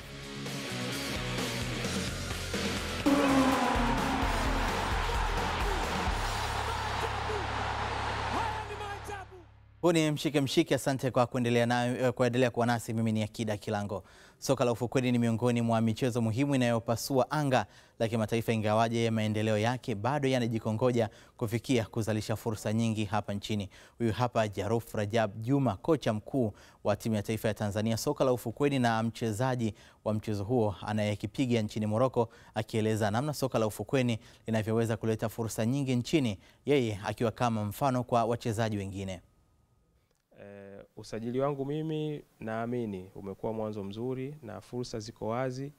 Huu ni mshike mshike. Asante kwa kuendelea kuwa nasi. Mimi ni Akida Kilango. Soka la ufukweni ni miongoni mwa michezo muhimu inayopasua anga la kimataifa, ingawaje maendeleo yake bado yanajikongoja kufikia kuzalisha fursa nyingi hapa nchini. Huyu hapa Jaruf Rajab Juma, kocha mkuu wa timu ya taifa ya Tanzania soka la ufukweni na mchezaji wa mchezo huo anayekipiga nchini Morocco, akieleza namna soka la ufukweni linavyoweza kuleta fursa nyingi nchini, yeye akiwa kama mfano kwa wachezaji wengine. Usajili wangu mimi naamini umekuwa mwanzo mzuri na fursa ziko wazi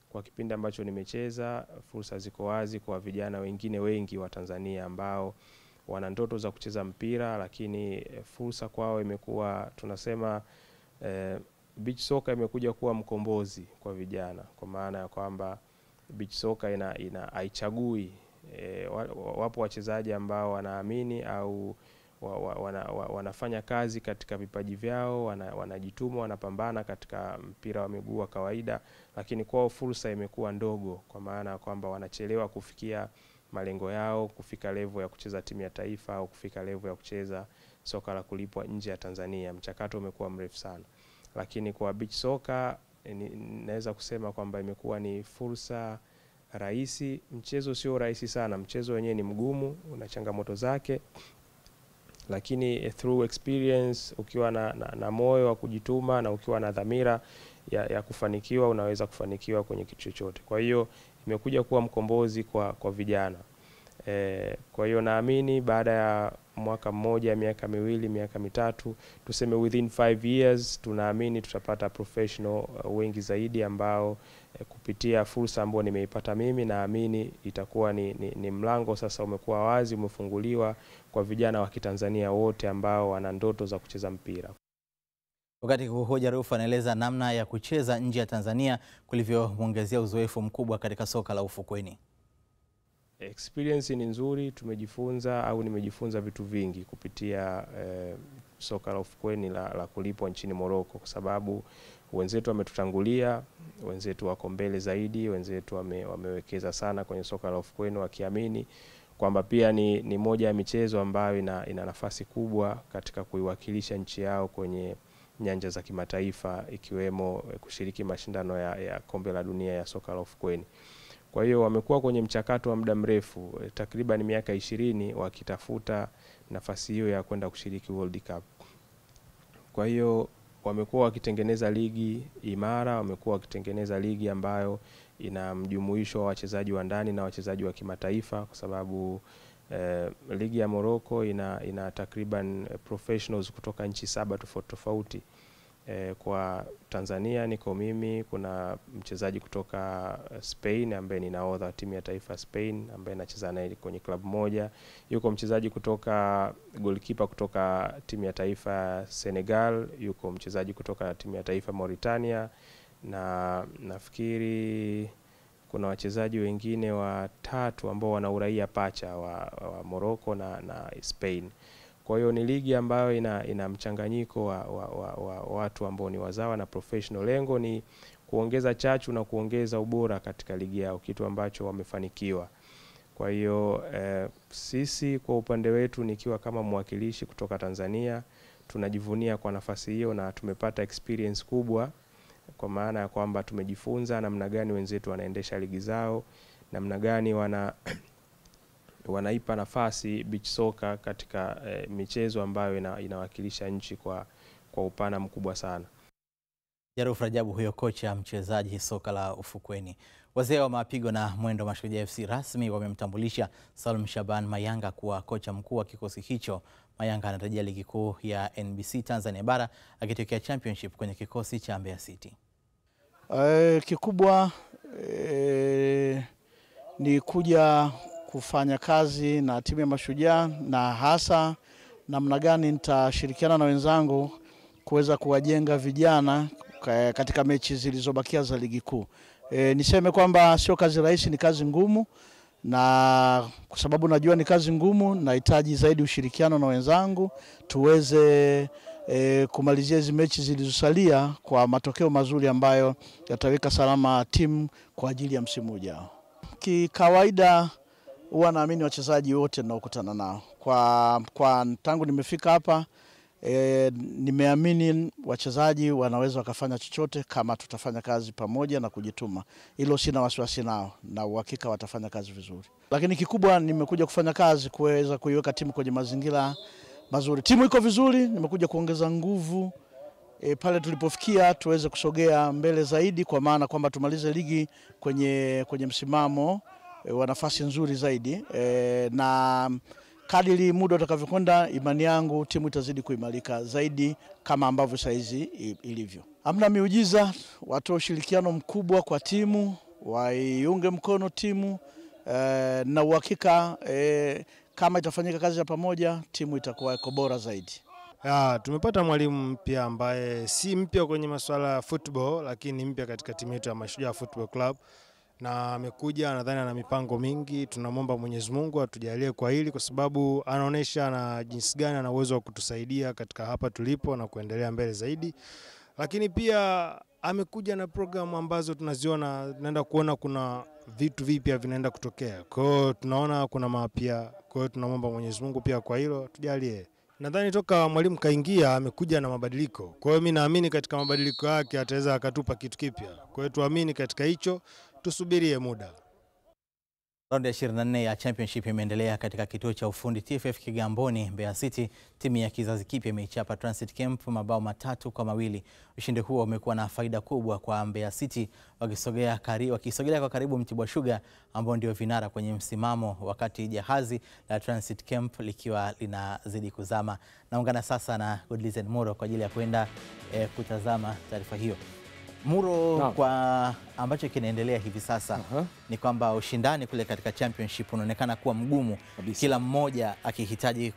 kwa kipindi ambacho nimecheza. Fursa ziko wazi kwa vijana wengine wengi wa Tanzania ambao wana ndoto za kucheza mpira, lakini fursa kwao imekuwa, tunasema beach soccer imekuja kuwa mkombozi kwa vijana, kwa maana ya kwamba beach soccer haichagui. Wapo wachezaji ambao wanaamini au wanafanya kazi katika vipaji vyao, wanajituma, wanapambana katika mpira wa miguu wa kawaida, lakini kwao fursa imekuwa ndogo, kwa maana kwamba wanachelewa kufikia malengo yao, kufika level ya kucheza timu ya taifa au kufika level ya kucheza soka la kulipwa nje ya Tanzania. Mchakato umekuwa mrefu sana. Lakini kwa beach soccer naweza kusema kwamba imekuwa ni fursa rahisi. Mchezo sio rahisi sana, mchezo wenyewe ni mgumu, una changamoto zake, lakini through experience, ukiwa na moyo wa kujituma na ukiwa na dhamira ya kufanikiwa, unaweza kufanikiwa kwenye kitu chochote. Kwa hiyo imekuja kuwa mkombozi kwa vijana. Kwa hiyo naamini baada ya mwaka mmoja, miaka miwili, miaka mitatu, tuseme within 5 years, tunaamini tutapata professional wengi zaidi ambao kupitia fursa ambayo nimeipata mimi, naamini itakuwa ni mlango sasa umekuwa wazi, umefunguliwa kwa vijana wa Kitanzania wote ambao wana ndoto za kucheza mpira. Wakati huo Raufu anaeleza namna ya kucheza nje ya Tanzania kulivyomuongezea uzoefu mkubwa katika soka la ufukweni. Experience ni nzuri, tumejifunza au nimejifunza vitu vingi kupitia soka la ufukweni la kulipwa nchini Morocco, kwa sababu wenzetu wametutangulia, wenzetu wako mbele zaidi, wenzetu wamewekeza sana kwenye soka la ufukweni, wakiamini kwamba pia ni moja ya michezo ambayo ina nafasi kubwa katika kuiwakilisha nchi yao kwenye nyanja za kimataifa, ikiwemo kushiriki mashindano ya kombe la dunia ya soka la ufukweni. Kwa hiyo wamekuwa kwenye mchakato wa muda mrefu, takriban miaka 20 wakitafuta nafasi hiyo ya kwenda kushiriki World Cup. Kwa hiyo wamekuwa wakitengeneza ligi imara, wamekuwa wakitengeneza ligi ambayo ina mjumuisho wa wachezaji wa ndani na wachezaji wa kimataifa, kwa sababu ligi ya Morocco ina takriban professionals kutoka nchi 7 tofauti. Kwa Tanzania niko mimi, kuna mchezaji kutoka Spain ambaye ni nahodha wa timu ya taifa Spain ambaye anacheza naye kwenye klabu moja. Yuko mchezaji kutoka goalkeeper kutoka timu ya taifa Senegal, yuko mchezaji kutoka timu ya taifa Mauritania, na nafikiri kuna wachezaji wengine 3 ambao wana uraia pacha wa Morocco na Spain. Kwa hiyo ni ligi ambayo ina mchanganyiko wa watu ambao ni wazawa na professional. Lengo ni kuongeza chachu na kuongeza ubora katika ligi yao, kitu ambacho wamefanikiwa. Kwa hiyo sisi kwa upande wetu, nikiwa kama mwakilishi kutoka Tanzania, tunajivunia kwa nafasi hiyo na tumepata experience kubwa, kwa maana ya kwamba tumejifunza namna gani wenzetu wanaendesha ligi zao, namna gani wanaipa nafasi beach soccer katika michezo ambayo inawakilisha nchi kwa upana mkubwa sana. Raufu Rajabu huyo kocha mchezaji soka la ufukweni. Wazee wa mapigo na mwendo Mashujaa FC rasmi wamemtambulisha Salum Shaban Mayanga kuwa kocha mkuu wa kikosi hicho. Mayanga anatarajia ligi kuu ya NBC Tanzania Bara akitokea Championship kwenye kikosi cha Mbeya City. Kikubwa ni kuja kufanya kazi na timu ya Mashujaa, na hasa namna gani nitashirikiana na wenzangu kuweza kuwajenga vijana katika mechi zilizobakia za ligi kuu. Niseme kwamba sio kazi rahisi, ni kazi ngumu, na kwa sababu najua ni kazi ngumu, nahitaji zaidi ushirikiano na wenzangu tuweze kumalizia hizo mechi zilizosalia kwa matokeo mazuri ambayo yataweka salama timu kwa ajili ya msimu ujao. Kikawaida huwa naamini wachezaji wote ninaokutana nao. Kwa tangu nimefika hapa nimeamini wachezaji wanaweza wakafanya chochote kama tutafanya kazi pamoja na kujituma. Hilo sina wasiwasi nao, na uhakika watafanya kazi vizuri. Lakini kikubwa nimekuja kufanya kazi kuweza kuiweka timu kwenye mazingira mazuri. Timu iko vizuri, nimekuja kuongeza nguvu pale tulipofikia tuweze kusogea mbele zaidi, kwa maana kwamba tumalize ligi kwenye msimamo wa nafasi nzuri zaidi, na kadiri muda utakavyokwenda, imani yangu timu itazidi kuimarika zaidi kama ambavyo saizi ilivyo. Hamna miujiza, watoe ushirikiano mkubwa kwa timu, waiunge mkono timu, na uhakika kama itafanyika kazi ya pamoja, timu itakuwa iko bora zaidi. Tumepata mwalimu mpya ambaye si mpya kwenye masuala ya football, lakini mpya katika timu yetu ya Mashujaa Football Club, na amekuja, nadhani ana mipango mingi. Tunamwomba Mwenyezi Mungu atujalie kwa hili, kwa sababu anaonesha na jinsi gani ana uwezo wa kutusaidia katika hapa tulipo na kuendelea mbele zaidi. Lakini pia amekuja na programu ambazo tunaziona, naenda kuona kuna vitu vipya vinaenda kutokea. Kwa hiyo tunaona kuna mapya. Kwa hiyo tunamwomba Mwenyezi Mungu pia kwa hilo tujalie. Nadhani toka mwalimu kaingia amekuja na mabadiliko. Kwa hiyo mimi naamini katika mabadiliko yake ataweza akatupa kitu kipya. Kwa hiyo tuamini katika hicho, tusubirie muda. Raundi ya 24 ya Championship imeendelea katika kituo cha ufundi TFF Kigamboni, Mbeya City. Timu ya kizazi kipya imeichapa Transit Camp mabao 3-2. Ushindi huo umekuwa na faida kubwa kwa Mbeya City, wakisogelea kwa karibu Mtibwa Sugar ambao ndio vinara kwenye msimamo, wakati jahazi la Transit Camp likiwa linazidi kuzama. Naungana sasa na Godlizen Muro kwa ajili ya kwenda kutazama taarifa hiyo. Muro, kwa ambacho kinaendelea hivi sasa ni kwamba ushindani kule katika Championship unaonekana kuwa mgumu kabisa. Kila mmoja akihitaji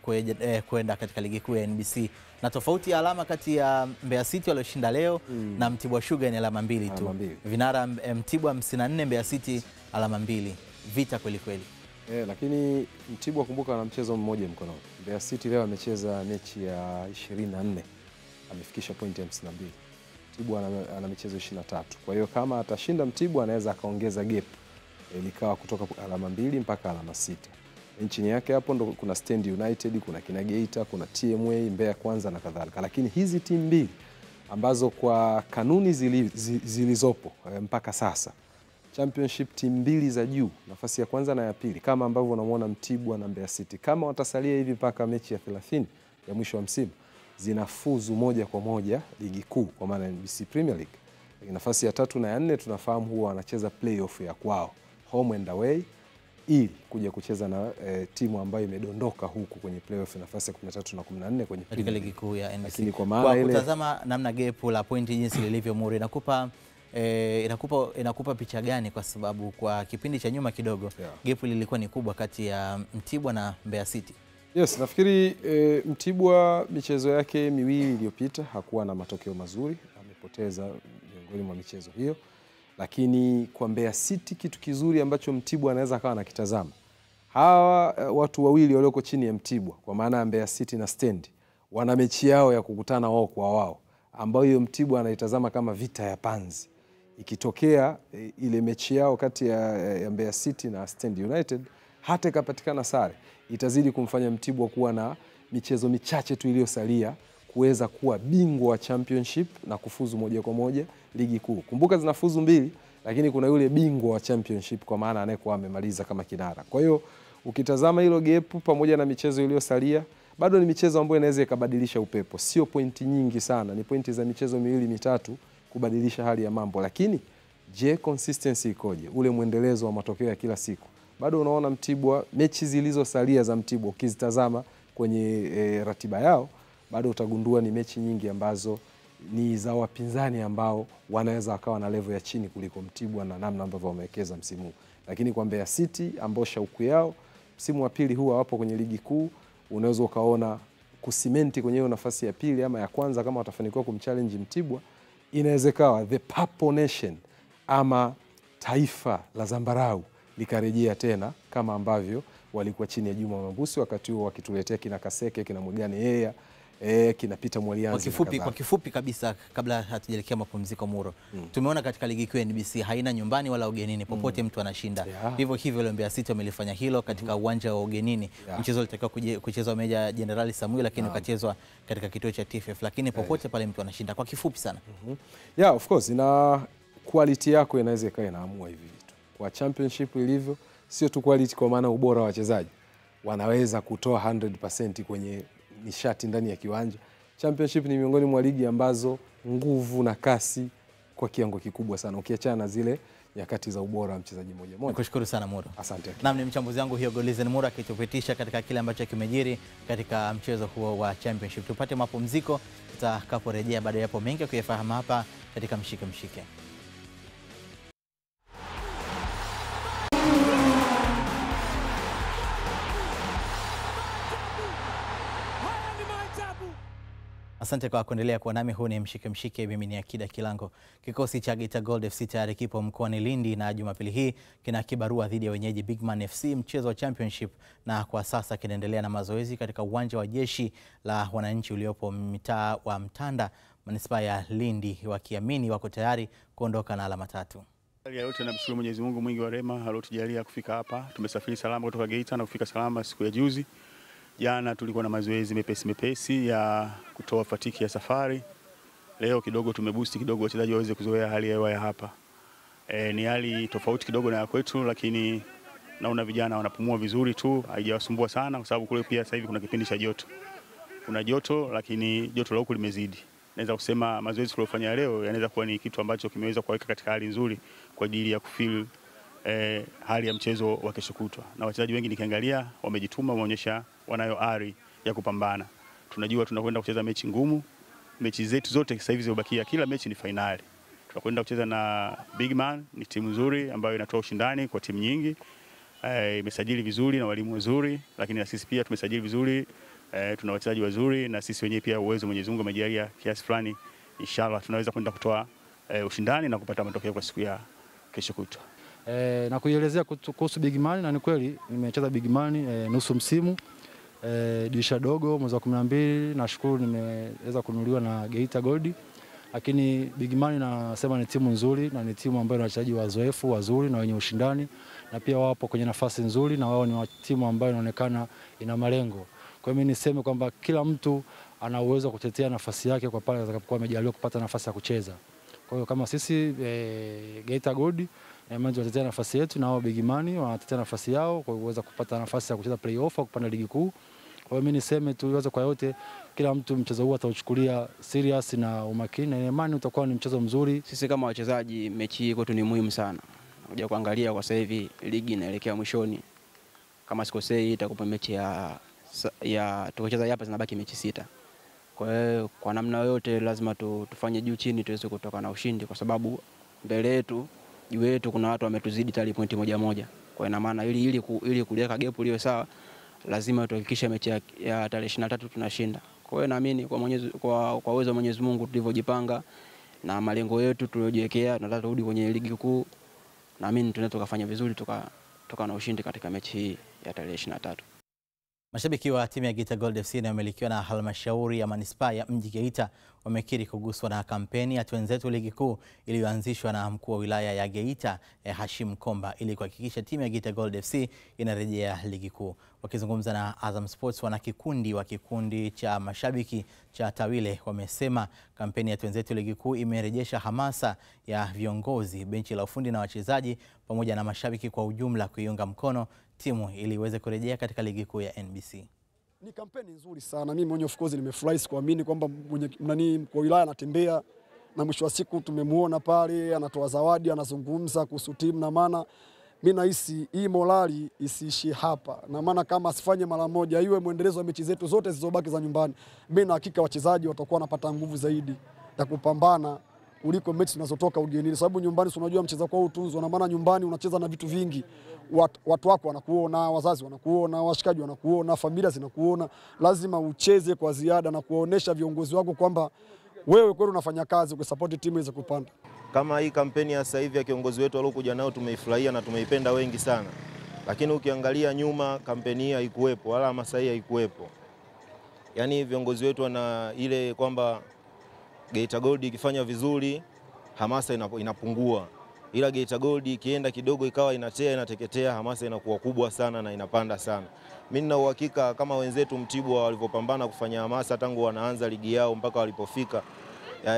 kwenda katika ligi kuu ya NBC, na tofauti ya alama kati ya Mbeya City walioshinda leo na Mtibwa Sugar ni alama 2 tu. Vinara Mtibwa 54, Mbeya City alama 2. Vita kweli kweli. Lakini Mtibwa kumbuka ana mchezo mmoja mkononi. Mbeya City leo amecheza mechi ya 24, amefikisha pointi 52. Mtibwa ana michezo 23. Kwa hiyo kama atashinda Mtibwa anaweza akaongeza gap likawa kutoka alama 2 mpaka alama 6. Nchini yake hapo ndo kuna Stand United, kuna kina Geita, kuna TMA, Mbeya Kwanza na kadhalika. Lakini hizi timu mbili ambazo kwa kanuni zilizopo mpaka sasa, Championship timu mbili za juu, nafasi ya kwanza na ya pili, kama ambavyo unamuona Mtibwa na Mbeya City, kama watasalia hivi mpaka mechi ya 30 ya mwisho wa msimu, zinafuzu moja kwa moja ligi kuu kwa maana NBC Premier League. Nafasi ya 3 na ya 4 tunafahamu huwa wanacheza playoff ya kwao, home and away, ili kuja kucheza na timu ambayo imedondoka huku kwenye playoff nafasi ya 13 na 14 kwenye katika ligi kuu ya NBC. Lakini kwa maana ile kutazama namna gap la pointi jinsi lilivyo, Muro, inakupa picha gani? Kwa sababu kwa kipindi cha nyuma kidogo gap lilikuwa ni kubwa kati ya Mtibwa na Mbeya City. Yes, nafikiri Mtibwa michezo yake miwili iliyopita hakuwa na matokeo mazuri, amepoteza miongoni mwa michezo hiyo. Lakini kwa Mbeya City kitu kizuri ambacho Mtibwa anaweza akawa anakitazama, hawa watu wawili walioko chini ya Mtibwa kwa maana ya Mbeya City na Stand wana mechi yao ya kukutana wao kwa wao, ambayo Mtibwa anaitazama kama vita ya panzi. Ikitokea ile mechi yao kati ya Mbeya City na Stand United, hata ikapatikana sare, itazidi kumfanya Mtibwa kuwa na michezo michache tu iliyosalia kuweza kuwa bingwa wa Championship na kufuzu moja kwa moja ligi kuu. Kumbuka zinafuzu 2, lakini kuna yule bingwa wa Championship kwa maana anayekuwa amemaliza kama kinara. Kwa hiyo ukitazama hilo gap pamoja na michezo iliyosalia, bado ni michezo ambayo inaweza ikabadilisha upepo. Sio pointi nyingi sana, ni pointi za michezo 2-3 kubadilisha hali ya mambo. Lakini je, consistency ikoje? Ule mwendelezo wa matokeo ya kila siku. Bado unaona Mtibwa, mechi zilizosalia za Mtibwa ukizitazama kwenye ratiba yao, bado utagundua ni mechi nyingi ambazo ni za wapinzani ambao wanaweza wakawa na level ya chini kuliko Mtibwa na namna ambavyo wamewekeza msimu. Lakini kwa Mbeya City ambao shauku yao msimu wa pili huwa wapo kwenye ligi kuu, unaweza ukaona kusimenti kwenye hiyo nafasi ya pili ama ya kwanza kama watafanikiwa kumchallenge Mtibwa, inawezekana the Purple Nation ama taifa la zambarau likarejea tena kama ambavyo walikuwa chini ya Juma Mambusi wakati huo wakituletea kina Kaseke, kina Mwigane Yea, kina Peter Mwalianzi. Kwa kifupi kabisa kabla hatujaelekea mapumziko, Muro, tumeona katika ligi kuu ya NBC haina nyumbani wala ugenini, popote mtu anashinda. Hivyo hivyo Mbeya City wamelifanya hilo katika uwanja wa ugenini. Mchezo ulitakiwa kuchezwa Meja Jenerali Samuel, lakini ukachezwa katika kituo cha TFF, lakini popote pale mtu anashinda. Kwa kifupi sana. Yeah, of course, na quality yako inaweza ikawa inaamua hivi vitu. Kwa Championship ilivyo, sio tu quality kwa maana ubora wa wachezaji, wanaweza kutoa 100% kwenye nishati ndani ya kiwanja. Championship ni miongoni mwa ligi ambazo nguvu na kasi kwa kiwango kikubwa sana, ukiachana na zile nyakati za ubora wa mchezaji mmoja mmoja. Nikushukuru sana Muro. Asante. Naam, ni mchambuzi wangu hiyo Godlizen Muro akitupitisha katika kile ambacho kimejiri katika mchezo huo wa Championship. Tupate mapumziko, tutakaporejea baada ya hapo mengi kuyafahamu hapa katika Mshike Mshike. Asante kwa kuendelea kuwa nami. Huu ni Mshike Mshike, mimi ni Akida Kilango. Kikosi cha Geita Gold FC tayari kipo mkoani Lindi na Jumapili hii kina kibarua dhidi ya wenyeji Bigman FC, mchezo wa championship, na kwa sasa kinaendelea na mazoezi katika uwanja wa Jeshi la Wananchi uliopo mtaa wa Mtanda, manispaa ya Lindi, wakiamini wako tayari kuondoka na alama 3. Hali yote namshukuru Mwenyezi Mungu mwingi wa rehema aliyotujalia kufika hapa. Tumesafiri salama kutoka Geita na kufika salama siku ya juzi. Jana tulikuwa na mazoezi mepesi ya kutoa fatiki ya safari. Leo kidogo tumeboost kidogo wachezaji waweze kuzoea hali ya hewa ya hapa. Ni hali tofauti kidogo na kwetu, lakini naona vijana wanapumua vizuri tu, haijawasumbua sana kwa sababu kule pia sasa hivi kuna kipindi cha joto. Kuna joto, lakini joto la huku limezidi. Naweza kusema mazoezi tuliyofanya leo yanaweza kuwa ni kitu ambacho kimeweza kuweka katika hali nzuri kwa ajili ya kufeel hali ya mchezo wa kesho kutwa. Na wachezaji wengi nikiangalia wamejituma, wameonyesha wanayo ari ya kupambana. Tunajua tunakwenda kucheza mechi ngumu. Mechi zetu zote sasa hivi zimebakia, kila mechi ni finali. Tunakwenda kucheza na Bigman, ni timu nzuri ambayo inatoa ushindani kwa timu nyingi. Imesajili vizuri na walimu wazuri, lakini na sisi pia tumesajili vizuri. Tuna wachezaji wazuri na sisi wenyewe pia uwezo Mwenyezi Mungu amejalia kiasi fulani. Inshallah tunaweza kwenda kutoa ushindani na kupata matokeo kwa siku ya kesho kutwa. Na kuielezea kuhusu Bigman, na ni kweli nimecheza Bigman nusu msimu, dirisha dogo mwezi wa 12. Nashukuru nimeweza kununuliwa na Geita Gold. Lakini Bigman nasema ni timu nzuri na ni timu ambayo ina wachezaji wazoefu wazuri na wenye ushindani, na pia wapo kwenye nafasi nzuri, na wao ni timu ambayo inaonekana ina malengo. Kwa hiyo mimi niseme kwamba kila mtu ana uwezo wa kutetea nafasi yake kwa pale atakapokuwa amejaliwa kupata nafasi ya kucheza. Kwa hiyo kama sisi Geita Gold tunatetea nafasi yetu, na wao Bigman wanatetea nafasi yao kwa kuweza kupata nafasi ya kucheza playoff au kupanda ligi kuu. Kwa hiyo mimi niseme tu yote kwa yote, kila mtu mchezo huu atauchukulia serious na umakini, na imani utakuwa ni mchezo mzuri. Sisi kama wachezaji, mechi hii kwetu ni muhimu sana. Kuja kuangalia kwa sasa hivi ligi inaelekea mwishoni. Kama sikosei itakuwa mechi ya tukicheza hapa zinabaki mechi 6. Kwa hiyo kwa namna yote lazima tufanye juu chini tuweze kutoka na ushindi, kwa sababu mbele yetu, juu yetu kuna watu wametuzidi tali pointi moja. Kwa ina maana ili kuliweka gap liwe sawa, lazima tuhakikishe mechi ya tarehe 23 tunashinda. Kwa hiyo naamini kwa uwezo wa Mwenyezi Mungu tulivyojipanga na malengo yetu tuliyojiwekea, tunataka turudi kwenye ligi kuu. Naamini tunaweza tukafanya vizuri toka na ushindi katika mechi hii ya tarehe 23. Mashabiki wa timu ya Geita Gold FC na wamelikiwa na halmashauri ya manispaa ya mji Geita wamekiri kuguswa na kampeni ya Twenzetu Ligi Kuu iliyoanzishwa na mkuu wa wilaya ya Geita Hashim Komba ili kuhakikisha timu ya Geita Gold FC inarejea ligi kuu. Wakizungumza na Azam Sports, wanakikundi wa kikundi cha mashabiki cha Tawile wamesema kampeni ya Twenzetu Ligi Kuu imerejesha hamasa ya viongozi, benchi la ufundi na wachezaji pamoja na mashabiki kwa ujumla kuiunga mkono timu ili iweze kurejea katika ligi kuu ya NBC. Ni kampeni nzuri sana. Mimi mwenyewe of course nimefurahi kuamini kwamba mkuu wa wilaya anatembea na mwisho wa siku tumemuona pale anatoa zawadi, anazungumza kuhusu timu, na maana mimi nahisi hii morali isiishi hapa. Na maana kama asifanye mara moja iwe muendelezo wa mechi zetu zote zilizobaki za nyumbani, mimi na hakika wachezaji watakuwa wanapata nguvu zaidi ya kupambana kuliko mechi zinazotoka ugenini, sababu nyumbani unajua mchezo kwao utunzwa, na maana nyumbani unacheza na vitu vingi. Watu wako wanakuona, wazazi wanakuona, washikaji wanakuona, familia zinakuona. Lazima ucheze kwa ziada na kuonesha viongozi wako kwamba wewe kweli unafanya kazi kwa support timu iweze kupanda. Kama hii kampeni ya sasa hivi ya kiongozi wetu aliokuja nao tumeifurahia na tumeipenda wengi sana. Lakini ukiangalia nyuma kampeni hii haikuwepo wala hamasa hii haikuwepo. Yaani viongozi wetu wana ile kwamba Geita Gold ikifanya vizuri hamasa inapungua. Ila Geita Gold ikienda kidogo ikawa inateketea, hamasa inakuwa kubwa sana na inapanda sana. Mimi nina uhakika kama wenzetu Mtibwa walivyopambana kufanya hamasa tangu wanaanza ligi yao mpaka walipofika,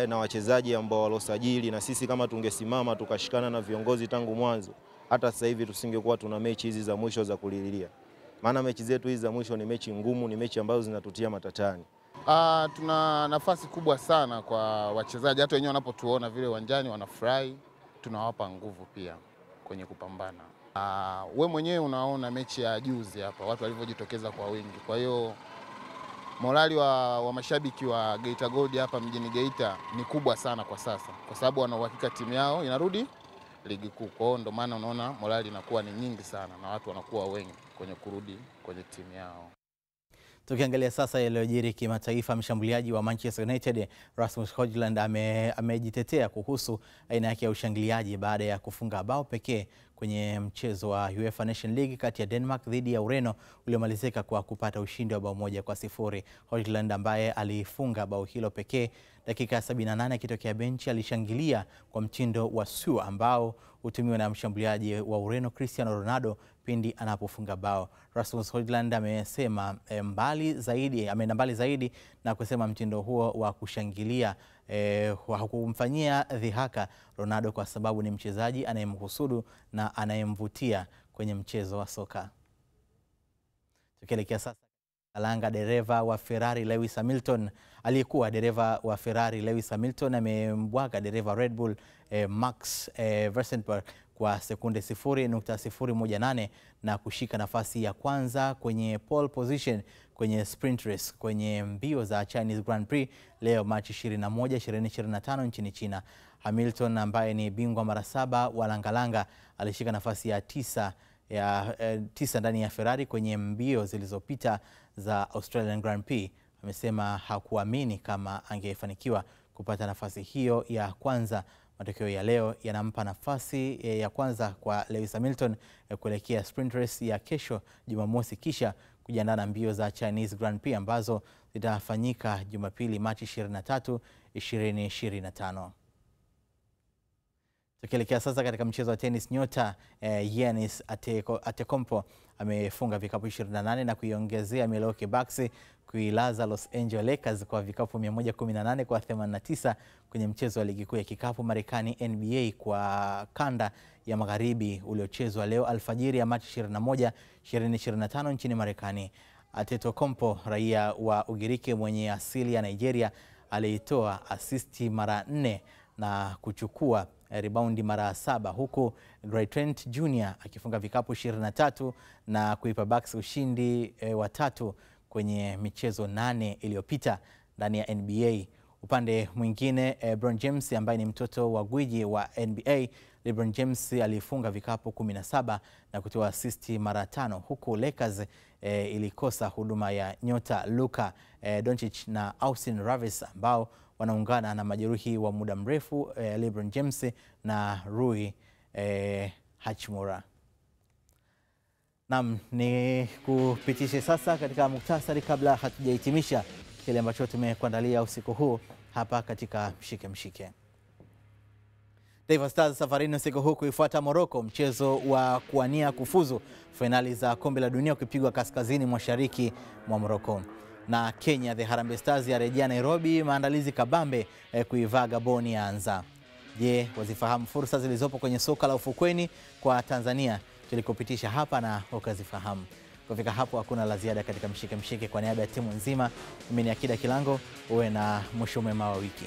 na wachezaji ambao walosajili, na sisi kama tungesimama tukashikana na viongozi tangu mwanzo, hata sasa hivi tusingekuwa tuna mechi hizi za mwisho za kulililia. Maana mechi zetu hizi za mwisho ni mechi ngumu, ni mechi ambazo zinatutia matatani. Tuna nafasi kubwa sana kwa wachezaji, hata wenyewe wanapotuona vile uwanjani wanafurahi, tunawapa nguvu pia kwenye kupambana. We mwenyewe unaona mechi ya juzi hapa watu walivyojitokeza kwa wingi. Kwa hiyo morali wa mashabiki wa Geita Gold hapa mjini Geita ni kubwa sana kwa sasa, kwa sababu wana uhakika timu yao inarudi ligi kuu. Kwa hiyo ndio maana unaona morali inakuwa ni nyingi sana na watu wanakuwa wengi kwenye kurudi kwenye timu yao. Tukiangalia sasa yaliyojiri kimataifa, mshambuliaji wa Manchester United Rasmus Hojlund amejitetea kuhusu aina yake ya ushangiliaji baada ya kufunga bao pekee kwenye mchezo wa UEFA Nation League kati ya Denmark dhidi ya Ureno uliomalizika kwa kupata ushindi wa bao 1-0. Hojlund ambaye alifunga bao hilo pekee dakika 78 akitokea benchi alishangilia kwa mtindo wa sua ambao hutumiwa na mshambuliaji wa Ureno Cristiano Ronaldo pindi anapofunga bao. Rasmus Hojlund amesema ameenda mbali zaidi na kusema mtindo huo wa kushangilia hakumfanyia dhihaka Ronaldo kwa sababu ni mchezaji anayemhusudu na anayemvutia kwenye mchezo wa soka. Tukielekea sasa Alanga, dereva wa Ferrari Lewis Hamilton, aliyekuwa dereva wa Ferrari Lewis Hamilton amembwaga dereva Red Bull Max Verstappen kwa sekunde 0.018 na kushika nafasi ya kwanza kwenye pole position kwenye sprint race kwenye mbio za Chinese Grand Prix leo Machi 21, 2025 nchini China. Hamilton ambaye ni bingwa mara 7 wa langalanga alishika nafasi ya 9 ndani ya Ferrari kwenye mbio zilizopita za Australian Grand Prix. Amesema hakuamini kama angefanikiwa kupata nafasi hiyo ya kwanza. Matokeo ya leo yanampa nafasi ya kwanza kwa Lewis Hamilton kuelekea sprint race ya kesho Jumamosi, kisha kujiandaa na mbio za Chinese Grand Prix ambazo zitafanyika Jumapili Machi 23, 2025. Tukielekea sasa katika mchezo wa tennis, nyota Giannis Antetokounmpo amefunga vikapu 28 na kuiongezea Milwaukee Bucks kuilaza Los Angeles Lakers kwa vikapu 118 kwa 89 kwenye mchezo wa ligi kuu ya kikapu Marekani NBA kwa kanda ya magharibi uliochezwa leo alfajiri ya Machi 21, 2025 nchini Marekani. Antetokounmpo, raia wa Ugiriki mwenye asili ya Nigeria, alitoa asisti mara 4 na kuchukua rebound mara 7, huku Gray Trent Jr. akifunga vikapu 23 na kuipa Bucks ushindi wa 3 kwenye michezo 8 iliyopita ndani ya NBA. Upande mwingine, LeBron James ambaye ni mtoto wa gwiji wa NBA, LeBron James alifunga vikapu 17 na kutoa asisti mara 5, huku Lakers ilikosa huduma ya nyota Luka Doncic na Austin Rivers ambao wanaungana na majeruhi wa muda mrefu LeBron James na Rui Hachimura. Naam, ni kupitishe sasa katika muktasari kabla hatujahitimisha kile ambacho tumekuandalia usiku huu hapa katika Mshike Mshike. Taifa Stars safarini usiku huu kuifuata Morocco, mchezo wa kuania kufuzu fainali za kombe la dunia ukipigwa kaskazini mashariki mwa Morocco. Na Kenya, the Harambee Stars yarejea Nairobi, maandalizi kabambe kuivaa Gabon yaanza. Je, wazifahamu fursa zilizopo kwenye soka la ufukweni kwa Tanzania? Tulikupitisha hapa na ukazifahamu. Kufika hapo hakuna la ziada katika Mshike Mshike. Kwa niaba ya timu nzima, mimi ni Akida Kilango, uwe na mwisho mwema wa wiki.